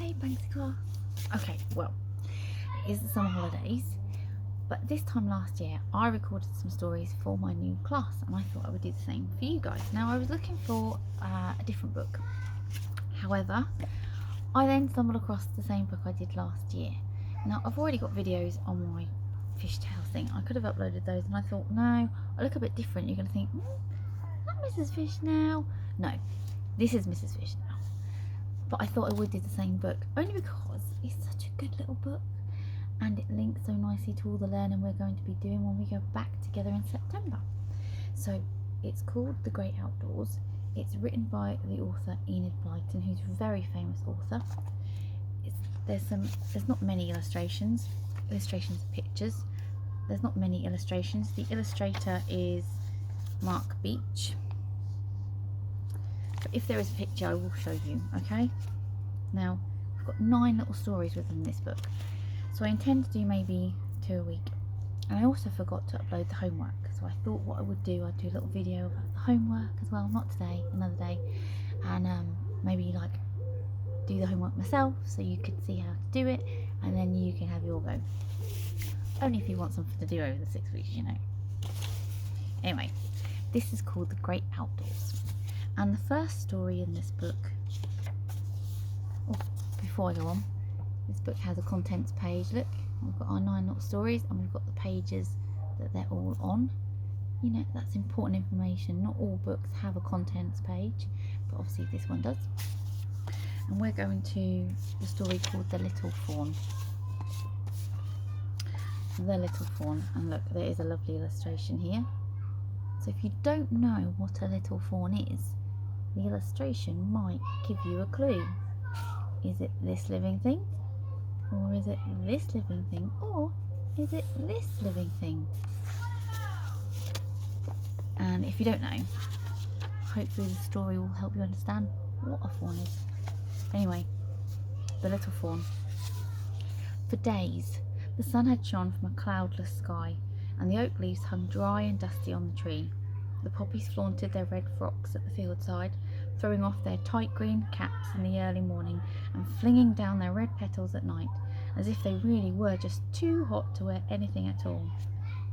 Hey Banksy. Okay, well, it is the summer holidays, but this time last year I recorded some stories for my new class, and I thought I would do the same for you guys. Now, I was looking for a different book. However, I then stumbled across the same book I did last year. Now, I've already got videos on my fishtail thing. I could have uploaded those, and I thought, no, I look a bit different. You're going to think, is that Mrs. Fish now? No, this is Mrs. Fish now. But I thought I would do the same book, only because it's such a good little book and it links so nicely to all the learning we're going to be doing when we go back together in September. So it's called The Great Outdoors. It's written by the author Enid Blyton, who's a very famous author. There's not many illustrations are pictures. There's not many illustrations. The illustrator is Mark Beach. But if there is a picture, I will show you, okay? Now, I've got 9 little stories within this book, so I intend to do maybe 2 a week. And I also forgot to upload the homework, so I thought what I would do, I'd do a little video about the homework as well, not today, another day, and maybe like do the homework myself so you could see how to do it, and then you can have your go. Only if you want something to do over the 6 weeks, you know. Anyway, this is called The Great Outdoors. And the first story in this book, before I go on, this book has a contents page. Look, we've got our 9 little stories, and we've got the pages that they're all on. You know, that's important information. Not all books have a contents page, but obviously this one does. And we're going to the story called The Little Fawn. The Little Fawn. And look, there is a lovely illustration here. So if you don't know what a little fawn is, the illustration might give you a clue. Is it this living thing? Or is it this living thing? Or is it this living thing? And if you don't know, hopefully the story will help you understand what a fawn is. Anyway, the little fawn. For days, the sun had shone from a cloudless sky, and the oak leaves hung dry and dusty on the tree. The poppies flaunted their red frocks at the fieldside, throwing off their tight green caps in the early morning and flinging down their red petals at night, as if they really were just too hot to wear anything at all.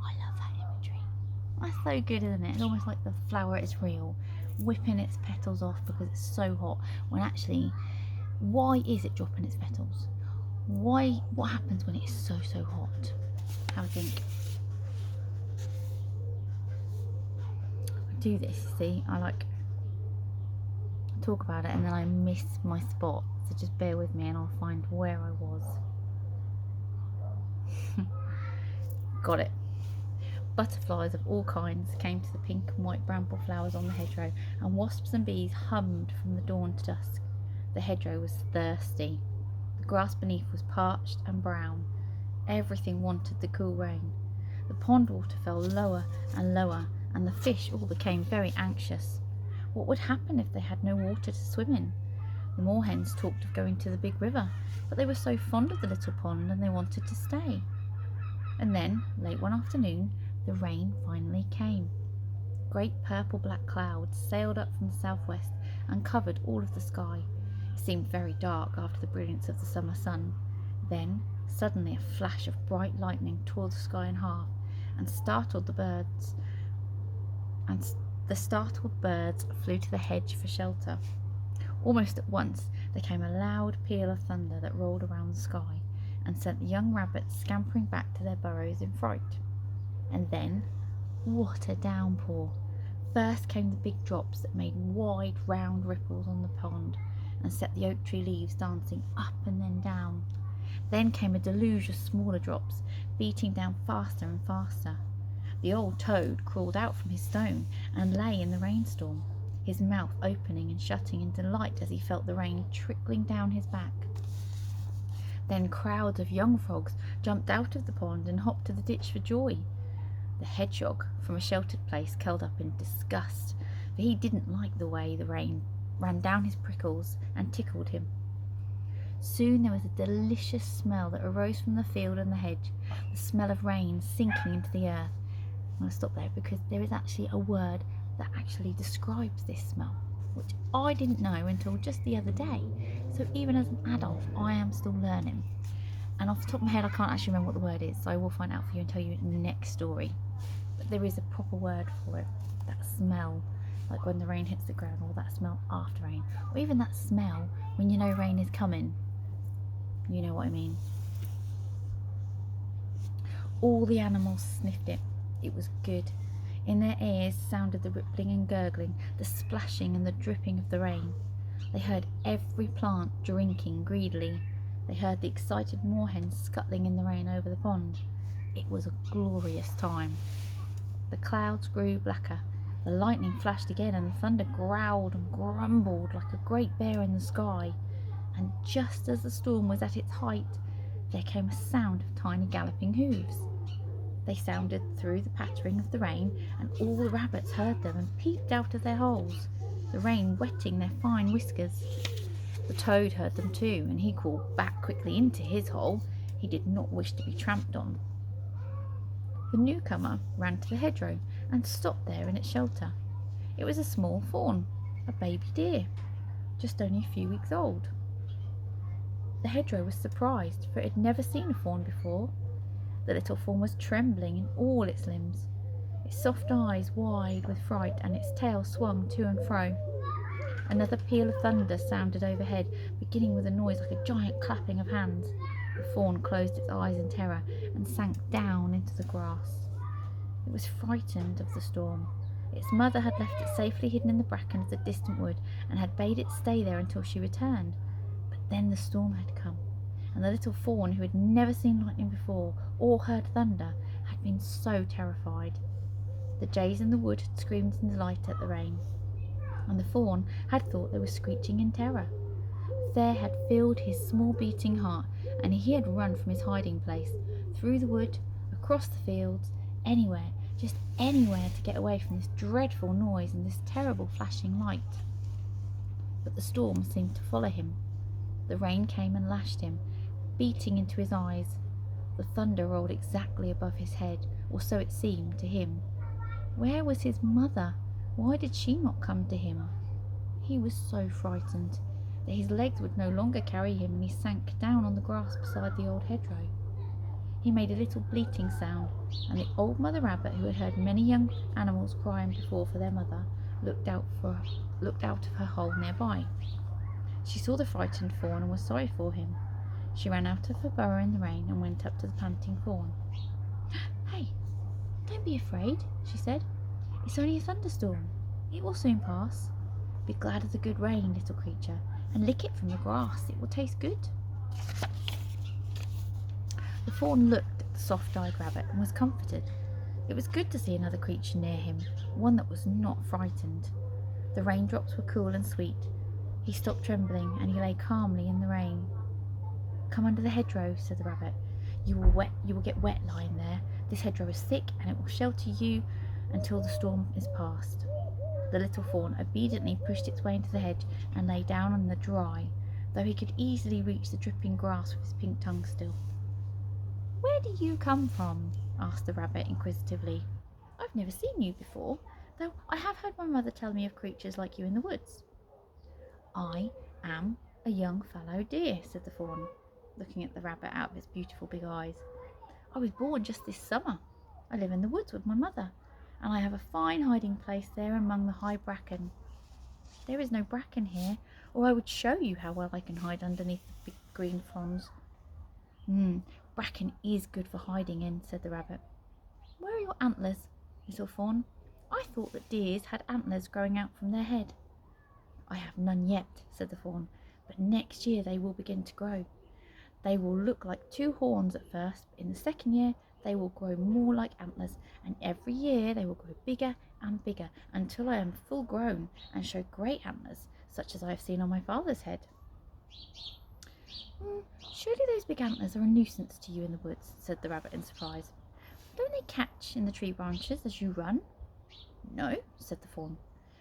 I love that imagery. That's so good, isn't it? It's almost like the flower is real, whipping its petals off because it's so hot, when actually, why is it dropping its petals? What happens when it's so hot? Have a think. Do this, see, I like talk about it and then I miss my spot, so just bear with me and I'll find where I was. Got it. Butterflies of all kinds came to the pink and white bramble flowers on the hedgerow, and wasps and bees hummed from the dawn to dusk. The hedgerow was thirsty. The grass beneath was parched and brown. Everything wanted the cool rain. The pond water fell lower and lower, and the fish all became very anxious. What would happen if they had no water to swim in? The moorhens talked of going to the big river, but they were so fond of the little pond and they wanted to stay. And then, late one afternoon, the rain finally came. Great purple-black clouds sailed up from the southwest and covered all of the sky. It seemed very dark after the brilliance of the summer sun. Then, suddenly a flash of bright lightning tore the sky in half and startled the birds. And the startled birds flew to the hedge for shelter. Almost at once there came a loud peal of thunder that rolled around the sky and sent the young rabbits scampering back to their burrows in fright. And then, what a downpour! First came the big drops that made wide round ripples on the pond and set the oak tree leaves dancing up and then down. Then came a deluge of smaller drops, beating down faster and faster. The old toad crawled out from his stone and lay in the rainstorm, his mouth opening and shutting in delight as he felt the rain trickling down his back. Then crowds of young frogs jumped out of the pond and hopped to the ditch for joy. The hedgehog, from a sheltered place, curled up in disgust, for he didn't like the way the rain ran down his prickles and tickled him. Soon there was a delicious smell that arose from the field and the hedge, the smell of rain sinking into the earth. I'm going to stop there because there is actually a word that actually describes this smell. which I didn't know until just the other day. So even as an adult, I am still learning. And off the top of my head, I can't actually remember what the word is, so I will find out for you and tell you in the next story. But there is a proper word for it. That smell, like when the rain hits the ground, or that smell after rain, or even that smell when you know rain is coming. You know what I mean. All the animals sniffed it. It was good. In their ears sounded the rippling and gurgling, the splashing and the dripping of the rain. They heard every plant drinking greedily. They heard the excited moorhens scuttling in the rain over the pond. It was a glorious time. The clouds grew blacker. The lightning flashed again, and the thunder growled and grumbled like a great bear in the sky. And just as the storm was at its height, there came a sound of tiny galloping hooves. They sounded through the pattering of the rain, and all the rabbits heard them and peeped out of their holes, the rain wetting their fine whiskers. The toad heard them too, and he crawled back quickly into his hole. He did not wish to be tramped on. The newcomer ran to the hedgerow and stopped there in its shelter. It was a small fawn, a baby deer, just only a few weeks old. The hedgerow was surprised, for it had never seen a fawn before. The little fawn was trembling in all its limbs, its soft eyes wide with fright, and its tail swung to and fro. Another peal of thunder sounded overhead, beginning with a noise like a giant clapping of hands. The fawn closed its eyes in terror and sank down into the grass. It was frightened of the storm. Its mother had left it safely hidden in the bracken of the distant wood, and had bade it stay there until she returned. But then the storm had come, and the little fawn, who had never seen lightning before or heard thunder, had been so terrified. The jays in the wood had screamed in delight at the rain, and the fawn had thought they were screeching in terror. Fear had filled his small beating heart, and he had run from his hiding place, through the wood, across the fields, anywhere, just anywhere, to get away from this dreadful noise and this terrible flashing light. But the storm seemed to follow him. The rain came and lashed him, beating into his eyes. The thunder rolled exactly above his head, or so it seemed to him. Where was his mother? Why did she not come to him? He was so frightened that his legs would no longer carry him, and he sank down on the grass beside the old hedgerow. He made a little bleating sound, and the old mother rabbit, who had heard many young animals crying before for their mother, looked out of her hole nearby. She saw the frightened fawn and was sorry for him. She ran out of her burrow in the rain and went up to the panting fawn. "Hey, don't be afraid," she said. "It's only a thunderstorm. It will soon pass. Be glad of the good rain, little creature, and lick it from the grass. It will taste good." The fawn looked at the soft-eyed rabbit and was comforted. It was good to see another creature near him, one that was not frightened. The raindrops were cool and sweet. He stopped trembling, and he lay calmly in the rain. "Come under the hedgerow," said the rabbit. You will get wet lying there. This hedgerow is thick, and it will shelter you until the storm is past." The little fawn obediently pushed its way into the hedge and lay down on the dry, though he could easily reach the dripping grass with his pink tongue still. "Where do you come from?" asked the rabbit inquisitively. "I've never seen you before, though I have heard my mother tell me of creatures like you in the woods." "I am a young fallow deer," said the fawn, looking at the rabbit out of its beautiful big eyes. "I was born just this summer. I live in the woods with my mother, and I have a fine hiding place there among the high bracken. There is no bracken here, or I would show you how well I can hide underneath the big green fronds." Bracken is good for hiding in," said the rabbit. "Where are your antlers, little fawn? I thought that deers had antlers growing out from their head." "I have none yet," said the fawn, "but next year they will begin to grow. They will look like two horns at first, but in the second year they will grow more like antlers, and every year they will grow bigger and bigger until I am full grown and show great antlers, such as I have seen on my father's head." "Surely those big antlers are a nuisance to you in the woods," said the rabbit in surprise. "Don't they catch in the tree branches as you run?" "No," said the fawn.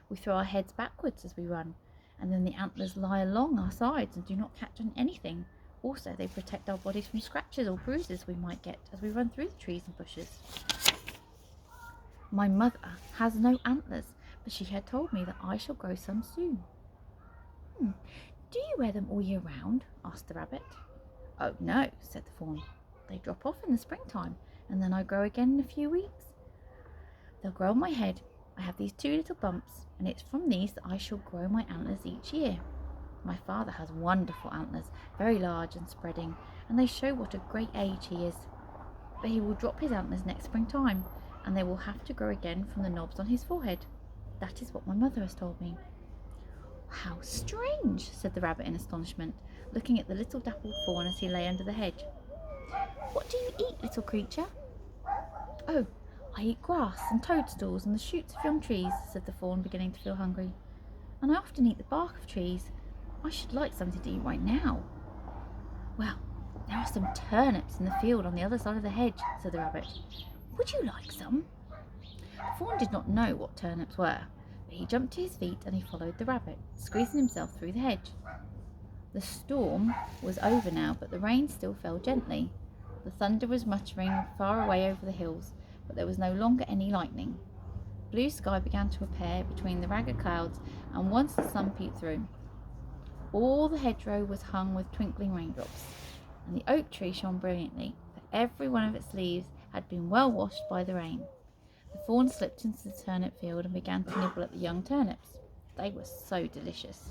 "We throw our heads backwards as we run, and then the antlers lie along our sides and do not catch on anything. Also, they protect our bodies from scratches or bruises we might get as we run through the trees and bushes." "My mother has no antlers, but she had told me that I shall grow some soon. Do you wear them all year round? Asked the rabbit. Oh no, said the fawn. They drop off in the springtime, and then I grow again in a few weeks. They'll grow on my head. I have these 2 little bumps, and it's from these that I shall grow my antlers each year. My father has wonderful antlers, very large and spreading, and they show what a great age he is. But he will drop his antlers next springtime, and they will have to grow again from the knobs on his forehead. That is what my mother has told me. How strange, said the rabbit in astonishment, looking at the little dappled fawn as he lay under the hedge. What do you eat, little creature? Oh, I eat grass and toadstools and the shoots of young trees, said the fawn, beginning to feel hungry. And I often eat the bark of trees. I should like something to eat right now. Well, there are some turnips in the field on the other side of the hedge, said the rabbit. Would you like some? The fawn did not know what turnips were, but he jumped to his feet and he followed the rabbit, squeezing himself through the hedge. The storm was over now, but the rain still fell gently. The thunder was muttering far away over the hills, but there was no longer any lightning. Blue sky began to appear between the ragged clouds, and once the sun peeped through, all the hedgerow was hung with twinkling raindrops, and the oak tree shone brilliantly, for every one of its leaves had been well washed by the rain. The fawn slipped into the turnip field and began to nibble at the young turnips. They were so delicious.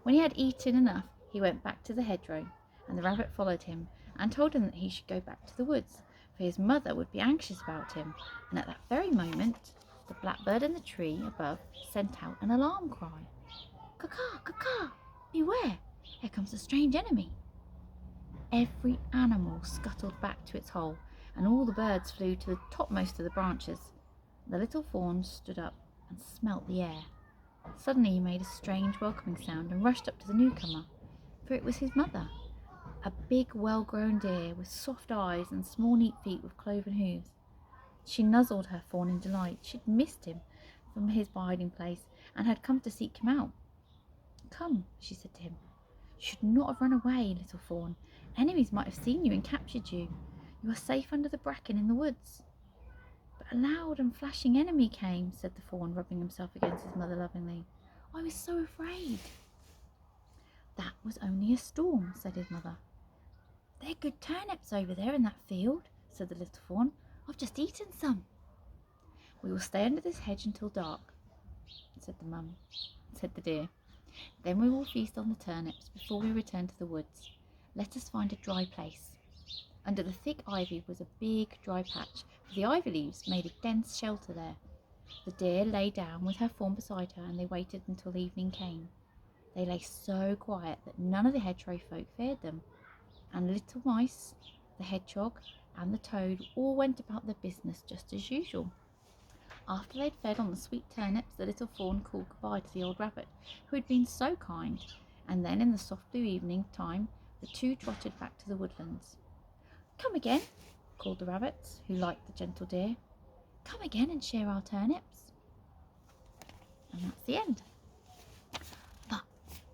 When he had eaten enough, he went back to the hedgerow, and the rabbit followed him and told him that he should go back to the woods, for his mother would be anxious about him. And at that very moment, the blackbird in the tree above sent out an alarm cry. Caw-caw, caw-caw, beware, here comes a strange enemy. Every animal scuttled back to its hole, and all the birds flew to the topmost of the branches. The little fawn stood up and smelt the air. Suddenly he made a strange welcoming sound and rushed up to the newcomer, for it was his mother, a big well-grown deer with soft eyes and small neat feet with cloven hooves. She nuzzled her fawn in delight. She'd missed him from his hiding place and had come to seek him out. Come, she said to him. You should not have run away, little fawn. Enemies might have seen you and captured you. You are safe under the bracken in the woods. But a loud and flashing enemy came, said the fawn, rubbing himself against his mother lovingly. I was so afraid. That was only a storm, said his mother. They're good turnips over there in that field, said the little fawn. I've just eaten some. We will stay under this hedge until dark, said the deer. Then we will feast on the turnips before we return to the woods. Let us find a dry place. Under the thick ivy was a big dry patch, for the ivy leaves made a dense shelter there. The deer lay down with her fawn beside her, and they waited until evening came. They lay so quiet that none of the hedgerow folk feared them, and little mice, the hedgehog, and the toad all went about their business just as usual. After they'd fed on the sweet turnips, the little fawn called goodbye to the old rabbit, who had been so kind, and then in the soft blue evening time, the two trotted back to the woodlands. Come again, called the rabbits, who liked the gentle deer. Come again and share our turnips. And that's the end. But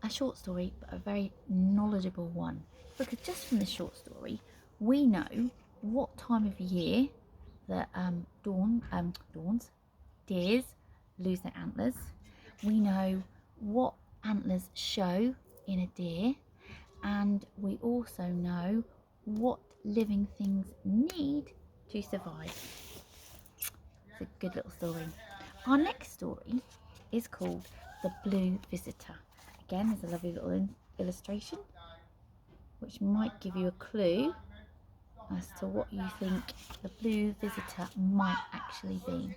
a short story, but a very knowledgeable one, because just from this short story, we know what time of year that deers lose their antlers. We know what antlers show in a deer, and we also know what living things need to survive. It's a good little story. Our next story is called The Blue Visitor. Again, there's a lovely little illustration which might give you a clue as to what you think the blue visitor might actually be.